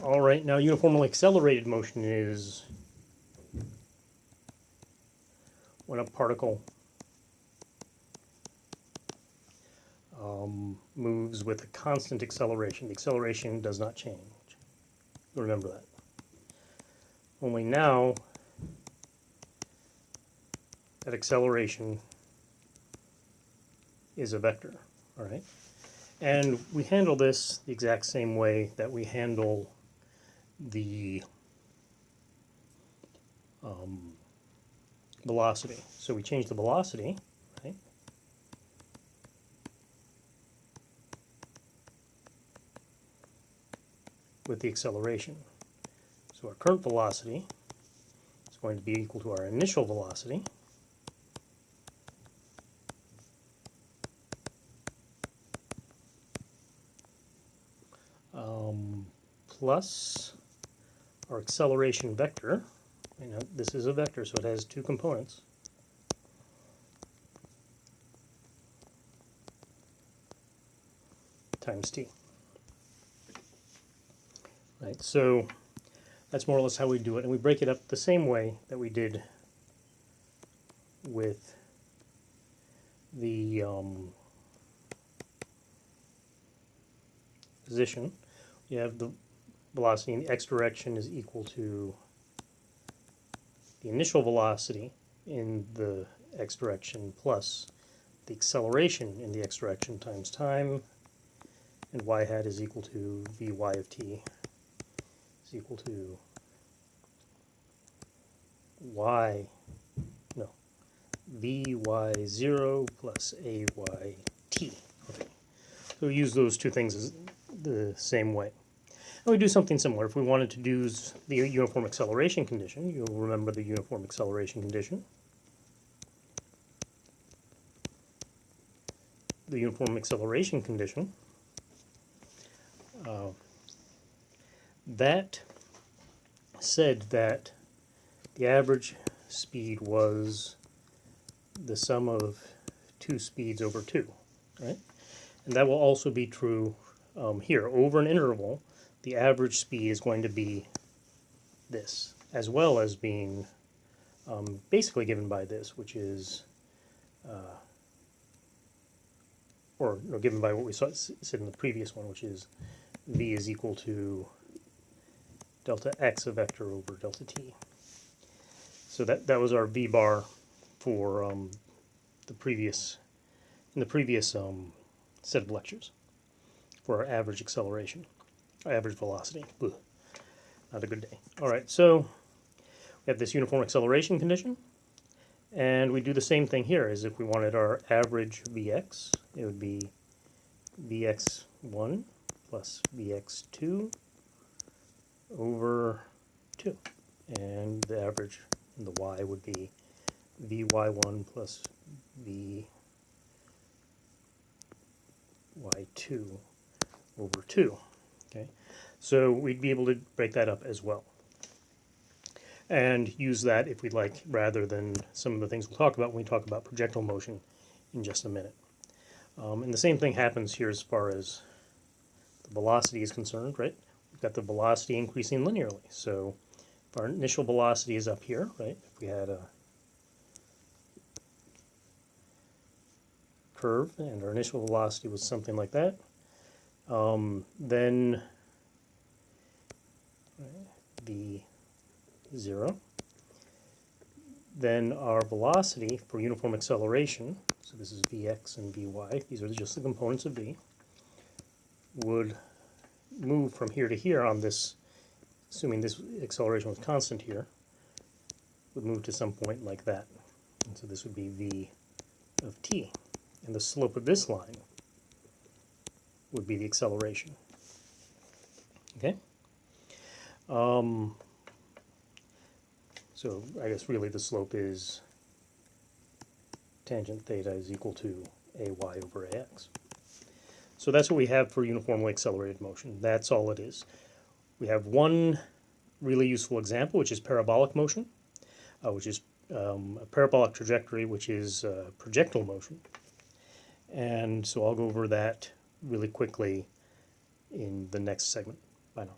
All right, now uniformly accelerated motion is when a particle moves with a constant acceleration. The acceleration does not change. Remember that. Only now that acceleration is a vector, all right? And we handle this the exact same way that we handle the velocity. So we change the velocity, right? With the acceleration. So our current velocity is going to be equal to our initial velocity plus our acceleration vector. You know, this is a vector, so it has two components. Times t. Right, so that's more or less how we do it, and we break it up the same way that we did with the position. You have the velocity in the x direction is equal to the initial velocity in the x direction plus the acceleration in the x direction times time, and y hat is equal to vy of t is equal to vy0 plus ayt. Okay. So we use those two things as the same way. And we do something similar. If we wanted to do the uniform acceleration condition, you'll remember the uniform acceleration condition. The uniform acceleration condition, that said that the average speed was the sum of two speeds over 2, right? And that will also be true here. Over an interval, the average speed is going to be this, as well as being basically given by this, which is, or given by what we said in the previous one, which is v is equal to delta x, a vector, over delta t. So that was our v bar for in the previous set of lectures for our average acceleration, average velocity. Ugh, not a good day. All right, so we have this uniform acceleration condition, and we do the same thing here. As if we wanted our average vx, it would be vx1 plus vx2 over 2, and the average in the y would be vy1 plus vy2 over 2. Okay, so we'd be able to break that up as well and use that if we'd like, rather than some of the things we'll talk about when we talk about projectile motion in just a minute. And the same thing happens here as far as the velocity is concerned, right? We've got the velocity increasing linearly. So if our initial velocity is up here, right? If we had a curve and our initial velocity was something like that, then v0, then our velocity for uniform acceleration, so this is vx and vy, these are just the components of v, would move from here to here on this, assuming this acceleration was constant here, would move to some point like that. And so this would be v of t. And the slope of this line would be the acceleration. Okay? So I guess really the slope is tangent theta is equal to ay over ax. So that's what we have for uniformly accelerated motion. That's all it is. We have one really useful example, which is parabolic motion, which is a parabolic trajectory, which is projectile motion. And so I'll go over that really quickly in the next segment. Bye now.